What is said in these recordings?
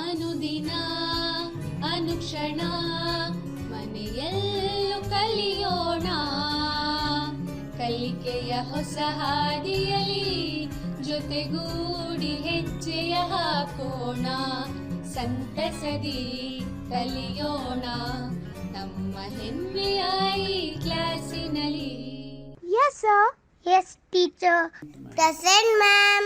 ಅನುದಿನ ಅನುಕ್ಷಣ ಮನೆಯಲ್ಲೂ ಕಲಿಯೋಣ, ಕಲಿಕೆಯ ಹೊಸ ಹಾದಿಯಲಿ ಜೊತೆಗೂಡಿ ಹೆಜ್ಜೆಯ ಹಾಕೋಣ, ಸಂತಸದಿ ಕಲಿಯೋಣ ನಮ್ಮ ಹೆಮ್ಮೆಯ ಈ ಕ್ಲಾಸಿನಲ್ಲಿ. Yes, sir. Yes, teacher. Present, ma'am.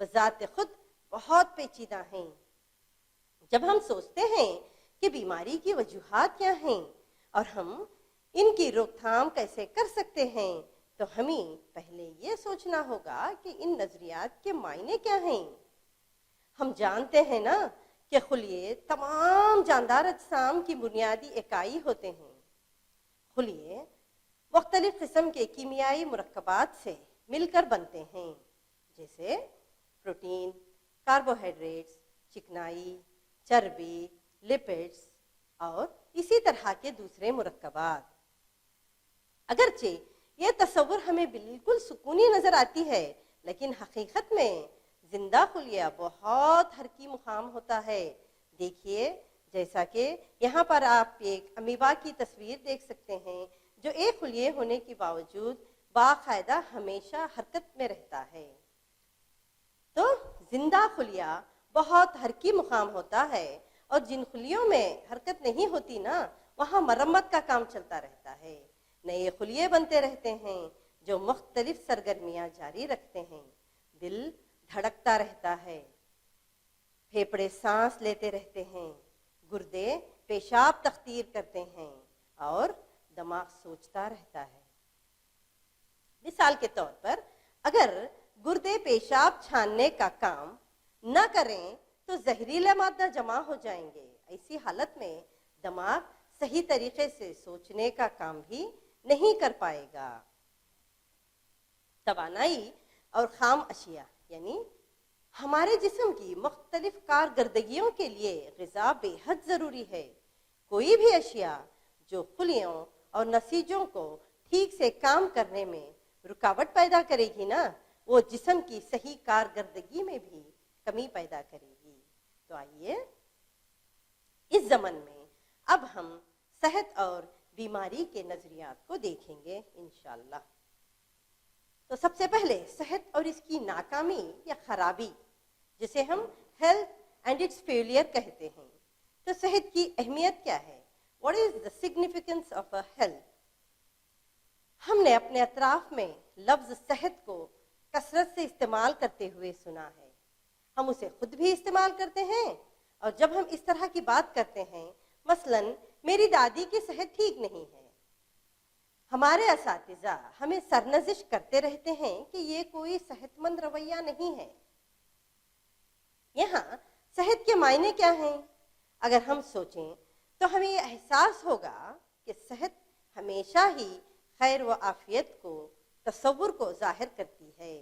بذات خود بہت پیچیدہ ہیں۔ جب ہم سوچتے ہیں کہ بیماری کی وجوہات کیا ہیں اور ہم ان کی روک تھام کیسے کر سکتے ہیں، تو ہمیں پہلے یہ سوچنا ہوگا کہ ان نظریات کے معنی کیا ہیں۔ ہم جانتے ہیں نا کہ خلیے تمام جاندار اجسام کی بنیادی اکائی ہوتے ہیں۔ خلیے مختلف قسم کے کیمیائی مرکبات سے مل کر بنتے ہیں، جیسے پروٹین، کاربوہائیڈریٹس، چکنائی، چربی، لپڈس اور اسی طرح کے دوسرے مرکبات۔ اگرچہ یہ تصور ہمیں بالکل سکونی نظر آتی ہے، لیکن حقیقت میں زندہ خلیہ بہت حرکی مقام ہوتا ہے۔ دیکھیے، جیسا کہ یہاں پر آپ ایک امیبا کی تصویر دیکھ سکتے ہیں، جو ایک خلیے ہونے کے باوجود باقاعدہ ہمیشہ حرکت میں رہتا ہے۔ تو زندہ خلیہ بہت حرکی مقام ہوتا ہے، اور جن خلیوں میں حرکت نہیں ہوتی نا، وہاں مرمت کا کام چلتا رہتا ہے۔ نئے خلیے بنتے رہتے ہیں جو مختلف سرگرمیاں جاری رکھتے ہیں۔ دل دھڑکتا رہتا ہے، پھیپھڑے سانس لیتے رہتے ہیں، گردے پیشاب تخدیر کرتے ہیں اور دماغ سوچتا رہتا ہے۔ مثال کے طور پر اگر گردے پیشاب چھاننے کا کام نہ کریں تو زہریلا مادہ جمع ہو جائیں گے۔ ایسی حالت میں دماغ صحیح طریقے سے سوچنے کا کام بھی نہیں کر پائے گا۔ توانائی اور خام اشیاء یعنی ہمارے جسم کی مختلف کارکردگیوں کے لیے غذا بے حد ضروری ہے۔ کوئی بھی اشیاء جو خلیوں اور نسیجوں کو ٹھیک سے کام کرنے میں رکاوٹ پیدا کرے گی نا، وہ جسم کی صحیح کارکردگی میں بھی کمی پیدا کرے گی۔ تو آئیے اس ضمن میں اب ہم صحت اور بیماری کے نظریات کو دیکھیں گے انشاءاللہ۔ تو سب سے پہلے صحت اور اس کی ناکامی یا خرابی، جسے ہم ہیلتھ اینڈ اٹس فیلئر کہتے ہیں۔ تو صحت کی اہمیت کیا ہے؟ What is the significance of a health? ہم نے اپنے اطراف میں لفظ صحت کو کثرت سے استعمال کرتے ہوئے سنا ہے۔ ہم اسے خود بھی استعمال کرتے ہیں، اور جب ہم اس طرح کی بات کرتے ہیں، مثلاً میری دادی کی صحت ٹھیک نہیں ہے، ہمارے اساتذہ ہمیں سرنزش کرتے رہتے ہیں کہ یہ کوئی صحت مند رویہ نہیں ہے۔ یہاں صحت کے معنی کیا ہیں؟ اگر ہم سوچیں تو ہمیں یہ احساس ہوگا کہ صحت ہمیشہ ہی خیر و عافیت کو، تصور کو ظاہر کرتی ہے۔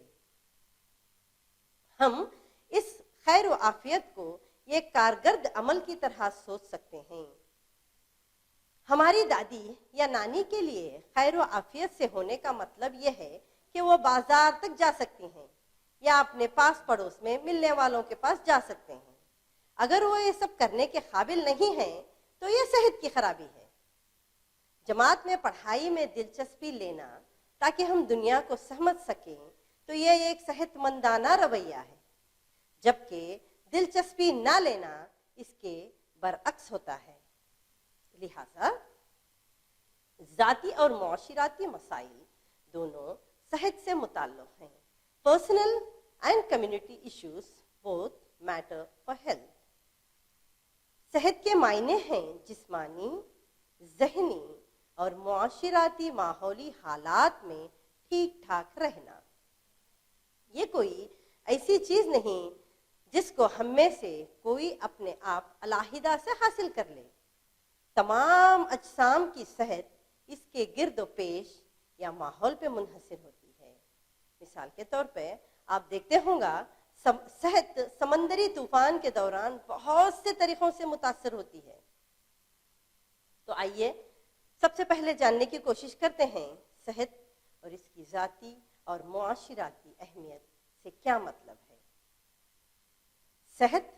ہم اس خیر و عافیت کو ایک کارگرد عمل کی طرح سوچ سکتے ہیں۔ ہماری دادی یا نانی کے لیے خیر و عافیت سے ہونے کا مطلب یہ ہے کہ وہ بازار تک جا سکتی ہیں یا اپنے پاس پڑوس میں ملنے والوں کے پاس جا سکتے ہیں۔ اگر وہ یہ سب کرنے کے قابل نہیں ہیں تو یہ صحت کی خرابی ہے۔ جماعت میں پڑھائی میں دلچسپی لینا تاکہ ہم دنیا کو سمجھ سکیں تو یہ ایک صحت مندانہ رویہ ہے، جبکہ دلچسپی نہ لینا اس کے برعکس ہوتا ہے۔ لہذا ذاتی اور معاشراتی مسائل دونوں صحت سے متعلق ہیں۔ Personal and community issues both matter for health. صحت کے معنی ہیں جسمانی، ذہنی اور معاشراتی ماحولی حالات میں ٹھیک ٹھاک رہنا۔ یہ کوئی ایسی چیز نہیں جس کو ہم میں سے کوئی اپنے آپ علیحدہ سے حاصل کر لے۔ تمام اجسام کی صحت اس کے گرد و پیش یا ماحول پہ منحصر ہوتی ہے۔ مثال کے طور پہ آپ دیکھتے ہوں گا صحت سمندری طوفان کے دوران بہت سے طریقوں سے متاثر ہوتی ہے۔ تو آئیے سب سے پہلے جاننے کی کوشش کرتے ہیں صحت اور اس کی ذاتی اور معاشراتی اہمیت سے کیا مطلب ہے۔ صحت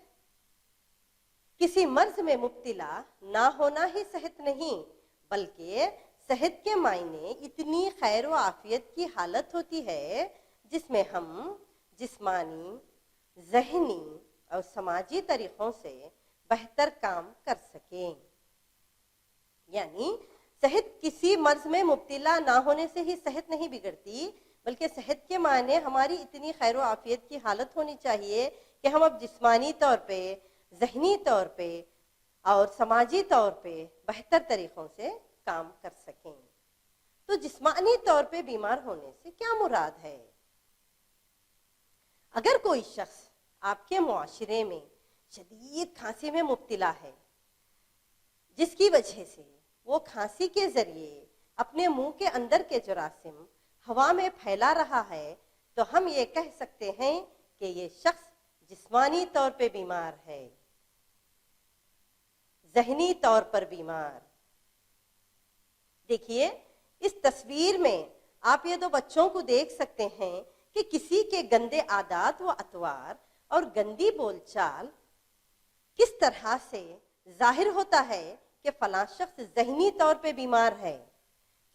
کسی مرض میں مبتلا نہ ہونا ہی صحت نہیں، بلکہ صحت کے معنی اتنی خیر و عافیت کی حالت ہوتی ہے جس میں ہم جسمانی، ذہنی اور سماجی طریقوں سے بہتر کام کر سکیں۔ یعنی صحت کسی مرض میں مبتلا نہ ہونے سے ہی صحت نہیں بگڑتی، بلکہ صحت کے معنی ہماری اتنی خیر و عافیت کی حالت ہونی چاہیے کہ ہم اب جسمانی طور پہ، ذہنی طور پہ اور سماجی طور پہ بہتر طریقوں سے کام کر سکیں۔ تو جسمانی طور پہ بیمار ہونے سے کیا مراد ہے؟ اگر کوئی شخص آپ کے معاشرے میں شدید کھانسی میں مبتلا ہے، جس کی وجہ سے وہ کھانسی کے ذریعے اپنے منہ کے اندر کے جراثیم ہوا میں پھیلا رہا ہے، تو ہم یہ کہہ سکتے ہیں کہ یہ شخص جسمانی طور پہ بیمار ہے، ذہنی طور پر بیمار۔ دیکھیے اس تصویر میں آپ یہ دو بچوں کو دیکھ سکتے ہیں کہ کسی کے گندے عادات و اطوار اور گندی بول چال کس طرح سے ظاہر ہوتا ہے کہ فلاں شخص ذہنی طور پہ بیمار ہے۔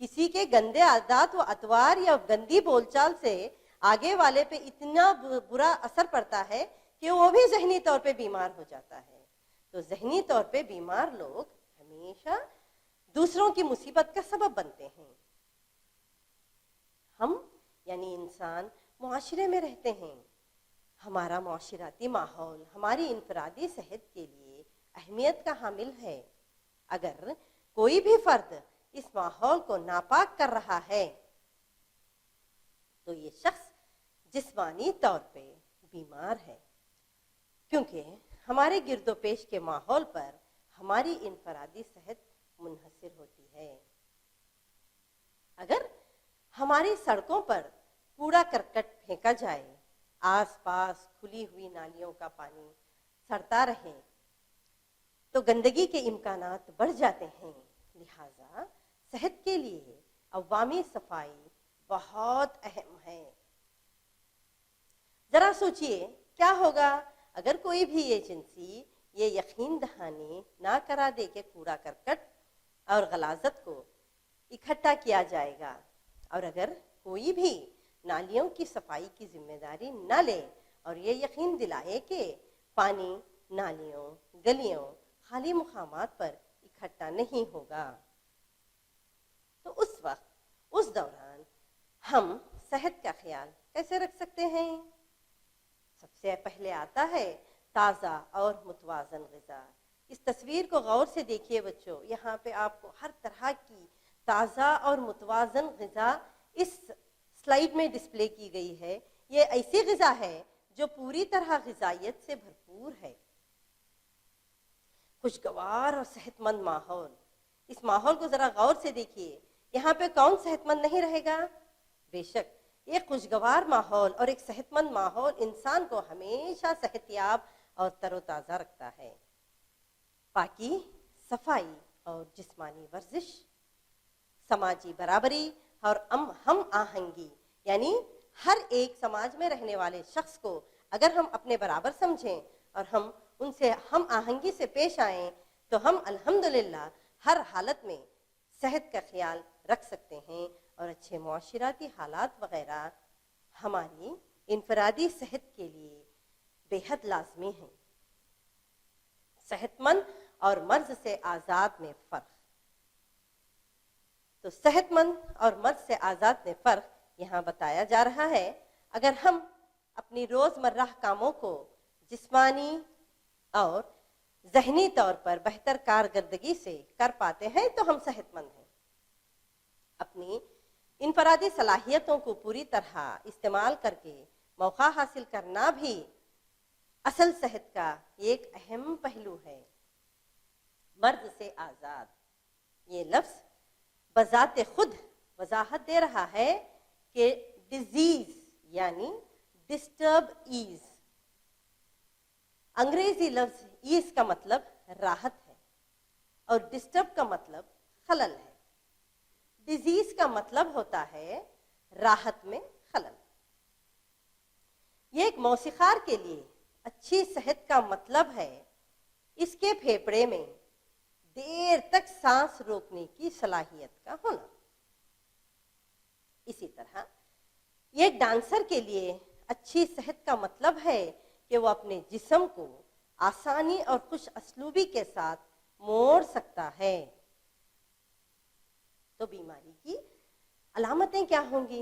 کسی کے گندے عادات و اطوار یا گندی بول چال سے آگے والے پہ اتنا برا اثر پڑتا ہے کہ وہ بھی ذہنی طور پہ بیمار ہو جاتا ہے۔ تو ذہنی طور پہ بیمار لوگ ہمیشہ دوسروں کی مصیبت کا سبب بنتے ہیں۔ ہم یعنی انسان معاشرے میں رہتے ہیں، ہمارا معاشراتی ماحول ہماری انفرادی صحت کے لیے اہمیت کا حامل ہے۔ اگر کوئی بھی فرد اس ماحول کو ناپاک کر رہا ہے تو یہ شخص جسمانی طور پہ بیمار ہے، کیونکہ ہمارے گرد و پیش کے ماحول پر ہماری انفرادی صحت منحصر ہوتی ہے۔ اگر ہماری سڑکوں پر کوڑا کرکٹ پھینکا جائے، آس پاس کھلی ہوئی نالیوں کا پانی سڑتا رہے، تو گندگی کے امکانات بڑھ جاتے ہیں۔ لہذا صحت کے لیے عوامی صفائی بہت اہم ہے۔ ذرا سوچئے کیا ہوگا اگر کوئی بھی ایجنسی یہ یقین دہانی نہ کرا دے کہ کوڑا کرکٹ اور غلاظت کو اکٹھا کیا جائے گا، اور اگر کوئی بھی نالیوں کی صفائی کی ذمہ داری نہ لے اور یہ یقین دلائے کہ پانی نالیوں، گلیوں، خالی مقامات پر اکٹھا نہیں ہوگا، تو اس وقت، اس دوران ہم صحت کا خیال کیسے رکھ سکتے ہیں؟ سب سے پہلے آتا ہے تازہ اور متوازن غذا۔ اس تصویر کو غور سے دیکھیے بچوں، یہاں پہ آپ کو ہر طرح کی تازہ اور متوازن غذا اس سلائیڈ میں ڈسپلے کی گئی ہے۔ یہ ایسی غذا ہے جو پوری طرح غذائیت سے بھرپور ہے۔ خوشگوار اور صحت مند ماحول، اس ماحول کو ذرا غور سے دیکھیے، یہاں پہ کون صحت مند نہیں رہے گا؟ بے شک ایک خوشگوار ماحول اور ایک صحت مند ماحول انسان کو ہمیشہ صحت یاب اور تر و تازہ رکھتا ہے۔ پاکی، صفائی اور جسمانی ورزش، سماجی برابری اور ہم آہنگی، یعنی ہر ایک سماج میں رہنے والے شخص کو اگر ہم اپنے برابر سمجھیں اور ہم ان سے ہم آہنگی سے پیش آئیں تو ہم الحمدللہ ہر حالت میں صحت کا خیال رکھ سکتے ہیں، اور اچھے معاشراتی حالات وغیرہ ہماری انفرادی صحت کے لیے بے حد لازمی ہیں۔ صحت مند اور مرض سے آزاد میں فرق۔ تو صحت مند اور مرض سے آزاد میں فرق یہاں بتایا جا رہا ہے۔ اگر ہم اپنی روزمرہ کاموں کو جسمانی اور ذہنی طور پر بہتر کارکردگی سے کر پاتے ہیں تو ہم صحت مند ہیں۔ اپنی انفرادی صلاحیتوں کو پوری طرح استعمال کر کے موقع حاصل کرنا بھی اصل صحت کا ایک اہم پہلو ہے۔ مرض سے آزاد، یہ لفظ بذات خود وضاحت دے رہا ہے کہ ڈیزیز یعنی ڈسٹرب ایز، انگریزی لفظ ایز کا مطلب راحت ہے اور ڈسٹرب کا مطلب خلل ہے۔ ڈیزیز کا مطلب ہوتا ہے راحت میں خلل۔ یہ ایک موسیقار کے لیے اچھی صحت کا مطلب ہے اس کے پھیپھڑے میں دیر تک سانس روکنے کی صلاحیت کا ہونا۔ اسی طرح یہ ایک ڈانسر کے لیے اچھی صحت کا مطلب ہے کہ وہ اپنے جسم کو آسانی اور خوش اسلوبی کے ساتھ موڑ سکتا ہے۔ تو بیماری کی علامتیں کیا ہوں گی؟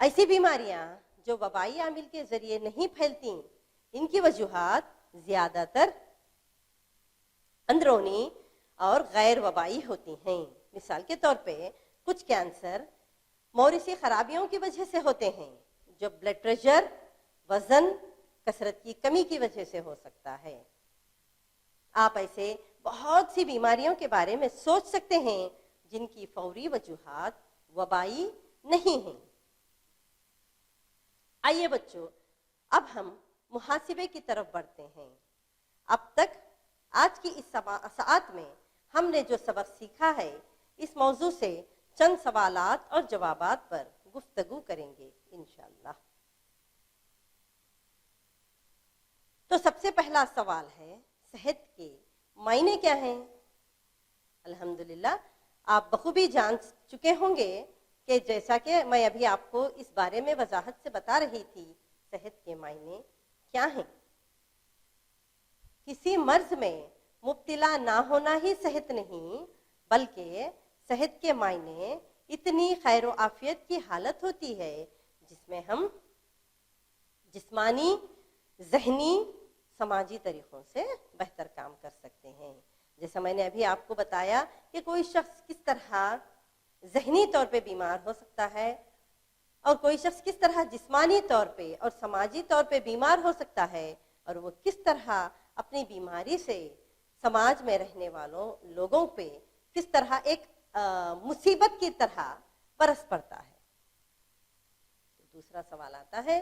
ایسی بیماریاں جو وبائی عامل کے ذریعے نہیں پھیلتی، ان کی وجوہات زیادہ تر اندرونی اور غیر وبائی ہوتی ہیں۔ مثال کے طور پہ کچھ کینسر موریثی خرابیوں کی وجہ سے ہوتے ہیں، جو بلڈ پریشر، وزن، کثرت کی کمی کی وجہ سے ہو سکتا ہے۔ آپ ایسے بہت سی بیماریوں کے بارے میں سوچ سکتے ہیں جن کی فوری وجوہات وبائی نہیں ہیں۔ آئیے بچوں، اب ہم محاسبے کی طرف بڑھتے ہیں۔ اب تک آج کی اس ساعت میں ہم نے جو سبق سیکھا ہے، اس موضوع سے چند سوالات اور جوابات پر گفتگو کریں گے انشاءاللہ۔ تو سب سے پہلا سوال ہے، صحت کے معنی کیا ہیں؟ الحمدللہ آپ بخوبی جان چکے ہوں گے کہ جیسا کہ میں ابھی آپ کو اس بارے میں وضاحت سے بتا رہی تھی، صحت کے معنی کیا ہیں۔ کسی مرض میں مبتلا نہ ہونا ہی صحت نہیں، بلکہ صحت کے معنی اتنی خیر و عافیت کی حالت ہوتی ہے جس میں ہم جسمانی، ذہنی، سماجی طریقوں سے بہتر کام کر سکتے ہیں۔ جیسا میں نے ابھی آپ کو بتایا کہ کوئی شخص کس طرح ذہنی طور پہ بیمار ہو سکتا ہے، اور کوئی شخص کس طرح جسمانی طور پہ اور سماجی طور پہ بیمار ہو سکتا ہے، اور وہ کس طرح اپنی بیماری سے سماج میں رہنے والوں لوگوں پہ کس طرح ایک مصیبت کی طرح برس پڑتا ہے۔ دوسرا سوال آتا ہے،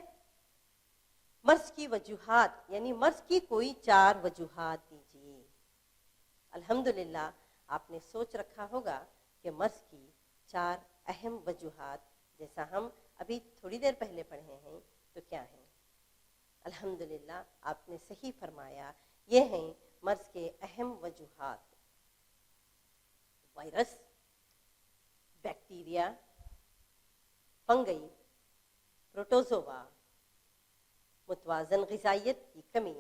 مرض کی وجوہات، یعنی مرض کی کوئی 4 وجوہات دیجیے۔ الحمدللہ آپ نے سوچ رکھا ہوگا کہ مرض کی 4 اہم وجوہات، جیسا ہم ابھی تھوڑی دیر پہلے پڑھے ہیں، تو کیا ہیں؟ الحمدللہ آپ نے صحیح فرمایا، یہ ہیں مرض کے اہم وجوہات: وائرس، بیکٹیریا، فنگئی، پروٹوزوا، متوازن غذائیت کی کمی،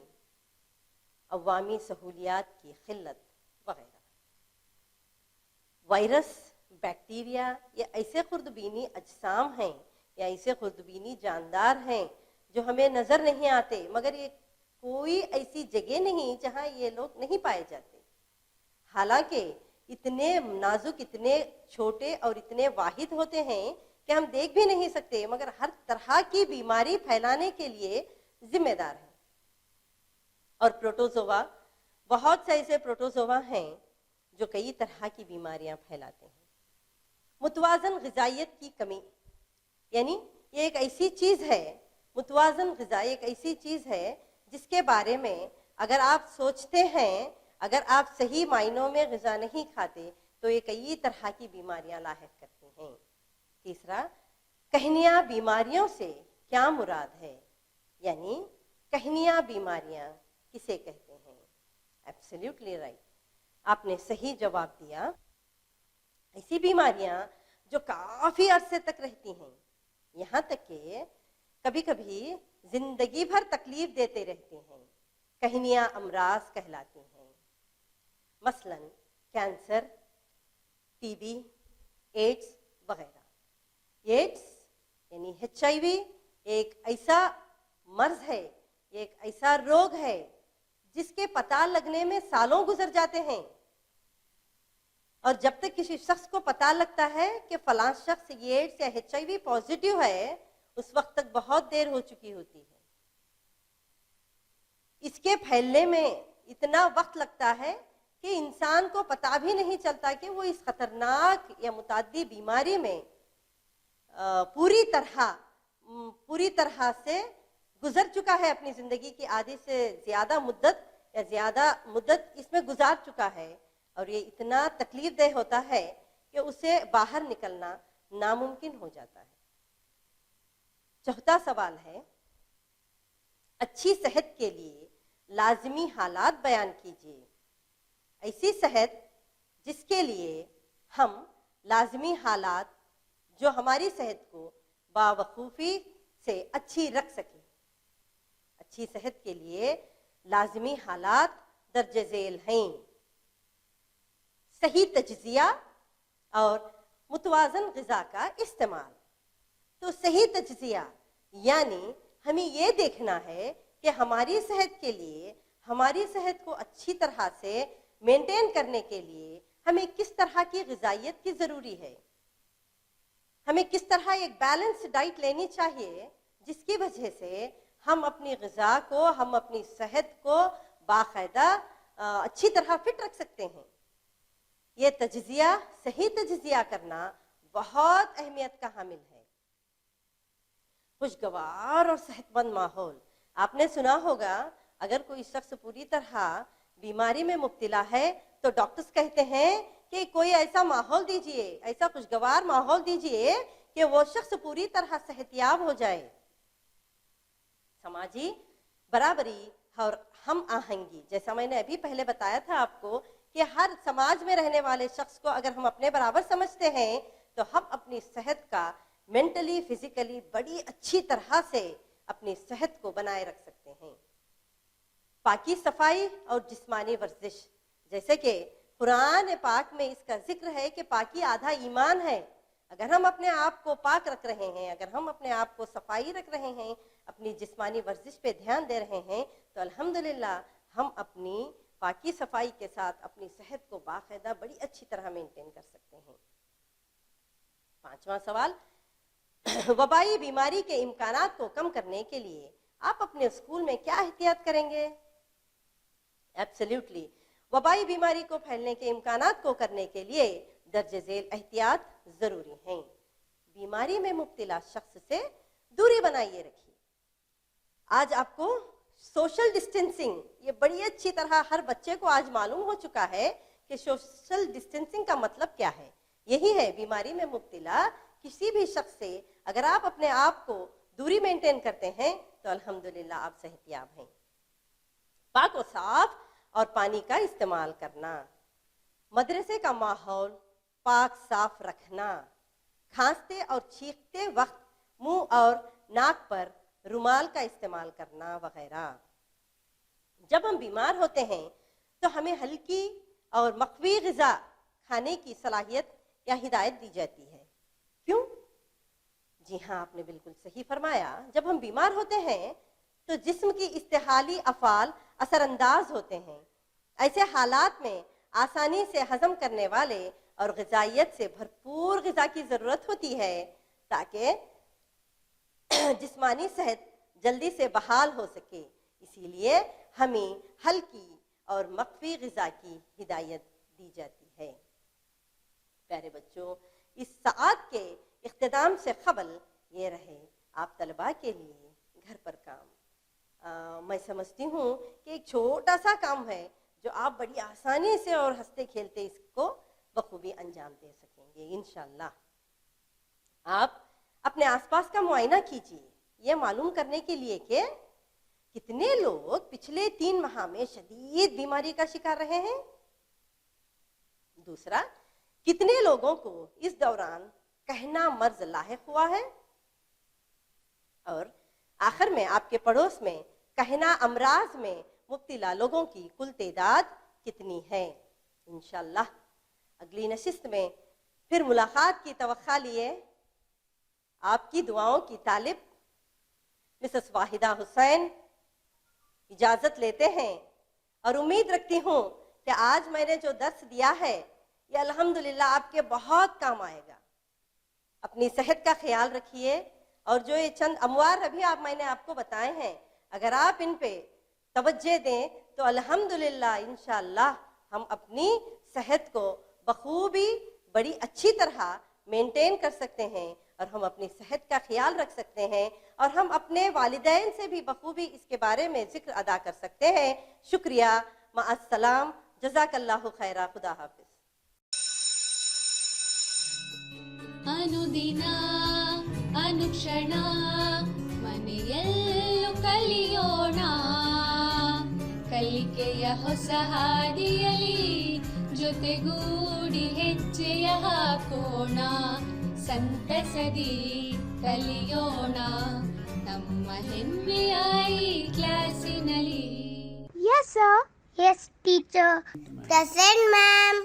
عوامی سہولیات کی قلت وغیرہ۔ وائرس، بیکٹیریا یہ ایسے خردبینی اجسام ہیں یا ایسے خردبینی جاندار ہیں جو ہمیں نظر نہیں آتے، مگر یہ کوئی ایسی جگہ نہیں جہاں یہ لوگ نہیں پائے جاتے۔ حالانکہ اتنے نازک، اتنے چھوٹے اور اتنے واحد ہوتے ہیں کہ ہم دیکھ بھی نہیں سکتے، مگر ہر طرح کی بیماری پھیلانے کے لیے ذمہ دار ہیں۔ اور پروٹوزوا، بہت سے ایسے پروٹوزوا ہیں جو کئی طرح کی بیماریاں پھیلاتے ہیں۔ متوازن غذائیت کی کمی، یعنی یہ ایک ایسی چیز ہے، متوازن غذا ایک ایسی چیز ہے جس کے بارے میں اگر آپ سوچتے ہیں، اگر آپ صحیح معنوں میں غذا نہیں کھاتے تو یہ کئی طرح کی بیماریاں لاحق کرتی ہیں۔ تیسرا، کہنیاں بیماریوں سے کیا مراد ہے؟ یعنی کہنیاں بیماریاں کسے کہتے ہیں؟ ایبسلیوٹلی رائٹ، آپ نے صحیح جواب دیا۔ ایسی بیماریاں جو کافی عرصے تک رہتی ہیں، یہاں تک کہ کبھی کبھی زندگی بھر تکلیف دیتے رہتے ہیں، کہنیاں امراض کہلاتی ہیں۔ مثلا کینسر، ٹی بی، ایڈز وغیرہ۔ ایڈز یعنی HIV ایک ایسا مرض ہے، ایک ایسا روگ ہے جس کے پتہ لگنے میں سالوں گزر جاتے ہیں، اور جب تک کسی شخص کو پتہ لگتا ہے کہ فلاں شخص یہ ایڈز یا HIV پازیٹیو ہے، اس وقت تک بہت دیر ہو چکی ہوتی ہے۔ اس کے پھیلنے میں اتنا وقت لگتا ہے کہ انسان کو پتہ بھی نہیں چلتا کہ وہ اس خطرناک یا متعدی بیماری میں پوری طرح سے گزر چکا ہے، اپنی زندگی کی آدھی سے زیادہ مدت اس میں گزار چکا ہے، اور یہ اتنا تکلیف دہ ہوتا ہے کہ اسے باہر نکلنا ناممکن ہو جاتا ہے۔ چوتھا سوال ہے، اچھی صحت کے لیے لازمی حالات بیان کیجیے۔ ایسی صحت جس کے لیے ہم لازمی حالات جو ہماری صحت کو باوقوفی سے اچھی رکھ سکیں۔ اچھی صحت کے لیے لازمی حالات درج ذیل ہیں: صحیح تجزیہ اور متوازن غذا کا استعمال، تو صحیح تجزیہ یعنی ہمیں یہ دیکھنا ہے کہ ہماری صحت کے لیے، ہماری صحت کو اچھی طرح سے مینٹین کرنے کے لیے ہمیں کس طرح کی غذائیت کی ضروری ہے، ہمیں کس طرح ایک بیلنس ڈائٹ لینی چاہیے جس کی وجہ سے ہم اپنی غذا کو، ہم اپنی صحت کو باقاعدہ اچھی طرح فٹ رکھ سکتے ہیں۔ یہ تجزیہ، صحیح تجزیہ کرنا بہت اہمیت کا حامل ہے۔ خوشگوار اور صحت مند ماحول، آپ نے سنا ہوگا اگر کوئی شخص پوری طرح بیماری میں مبتلا ہے تو ڈاکٹرز کہتے ہیں کہ کوئی ایسا ماحول دیجئے، ایسا خوشگوار ماحول دیجئے کہ وہ شخص پوری طرح صحت یاب ہو جائے۔ سماجی برابری اور ہم آہنگی، جیسا میں نے ابھی پہلے بتایا تھا آپ کو کہ ہر سماج میں رہنے والے شخص کو اگر ہم اپنے برابر سمجھتے ہیں تو ہم اپنی صحت کا مینٹلی، فزیکلی بڑی اچھی طرح سے اپنی صحت کو بنائے رکھ سکتے ہیں۔ پاکی، صفائی اور جسمانی ورزش، جیسے کہ قرآن پاک میں اس کا ذکر ہے کہ پاکی آدھا ایمان ہے۔ اگر ہم اپنے آپ کو پاک رکھ رہے ہیں، اگر ہم اپنے آپ کو صفائی رکھ رہے ہیں، اپنی جسمانی ورزش پہ دھیان دے رہے ہیں تو الحمدللہ ہم اپنی پاکی صفائی کے ساتھ اپنی صحت کو باقاعدہ بڑی اچھی طرح مینٹین کر سکتے ہیں۔ 5واں سوال، وبائی بیماری کے امکانات کو کم کرنے کے لیے آپ اپنے اسکول میں کیا احتیاط کریں گے؟ ایبسلیوٹلی، وبائی بیماری کو پھیلنے کے امکانات کو کرنے کے لیے درج ذیل احتیاط ضروری ہیں۔ بیماری میں مبتلا شخص سے دوری بنائیے رکھیے۔ آج آپ کو سوشل ڈسٹینسنگ، یہ بڑی اچھی طرح ہر بچے کو آج معلوم ہو چکا ہے کہ سوشل ڈسٹینسنگ کا مطلب کیا ہے۔ یہی ہے بیماری میں مبتلا کسی بھی شخص سے اگر آپ اپنے آپ کو دوری مینٹین کرتے ہیں تو الحمدللہ آپ صحت یاب ہیں۔ پاک و صاف اور پانی کا استعمال کرنا، مدرسے کا ماحول پاک صاف رکھنا، کھانستے اور چھینکتے وقت منہ اور ناک پر رومال کا استعمال کرنا وغیرہ۔ جب ہم بیمار ہوتے ہیں تو ہمیں ہلکی اور مقوی غذا کھانے کی صلاحیت یا ہدایت دی جاتی ہے۔ کیوں؟ جی ہاں، آپ نے بالکل صحیح فرمایا۔ جب ہم بیمار ہوتے ہیں تو جسم کی استحالی افعال اثر انداز ہوتے ہیں۔ ایسے حالات میں آسانی سے ہضم کرنے والے اور غذائیت سے بھرپور غذا کی ضرورت ہوتی ہے تاکہ جسمانی صحت جلدی سے بحال ہو سکے۔ اسی لیے ہمیں ہلکی اور مقوی غذا کی ہدایت دی جاتی ہے۔ پیارے بچوں، اس ساعت کے اختتام سے قبل یہ رہے آپ طلباء کے لیے گھر پر کام۔ میں سمجھتی ہوں کہ ایک چھوٹا سا کام ہے جو آپ بڑی آسانی سے اور ہنستے کھیلتے اس کو بخوبی انجام دے سکیں گے انشاءاللہ۔ آپ اپنے آس پاس کا معائنہ کیجیے یہ معلوم کرنے کے لیے کہ کتنے لوگ پچھلے 3 ماہ میں شدید بیماری کا شکار رہے ہیں۔ دوسرا، کتنے لوگوں کو اس دوران کہنا مرض لاحق ہوا ہے۔ اور آخر میں آپ کے پڑوس میں کہنا امراض میں مبتلا لوگوں کی کل تعداد کتنی ہے۔ انشاءاللہ اگلی نشست میں پھر ملاقات کی توقع لیے آپ کی دعاؤں کی طالب مسز واحدہ حسین اجازت لیتے ہیں، اور امید رکھتی ہوں کہ آج میں نے جو درس دیا ہے یہ الحمدللہ آپ کے بہت کام آئے گا۔ اپنی صحت کا خیال رکھیے، اور جو یہ چند اموار ابھی میں نے آپ کو بتائے ہیں اگر آپ ان پہ توجہ دیں تو الحمدللہ انشاءاللہ ہم اپنی صحت کو بخوبی بڑی اچھی طرح مینٹین کر سکتے ہیں، اور ہم اپنی صحت کا خیال رکھ سکتے ہیں، اور ہم اپنے والدین سے بھی بخوبی اس کے بارے میں ذکر ادا کر سکتے ہیں۔ شکریہ، مع السلام، جزاک اللہ خیرہ، خدا حافظ۔ ಅನುದಿನ ಅನುಕ್ಷಣ ಮನೆಯಲ್ಲೂ ಕಲಿಯೋಣ, ಕಲಿಕೆಯ ಹೊಸ ಹಾದಿಯಲಿ ಜೊತೆಗೂಡಿ ಹೆಜ್ಜೆಯ ಹಾಕೋಣ, ಸಂತಸದಿ ಕಲಿಯೋಣ ನಮ್ಮ ಹೆಮ್ಮೆಯ ಈ ಕ್ಲಾಸಿನಲ್ಲಿ। Yes, sir. Yes, teacher. Present, ma'am.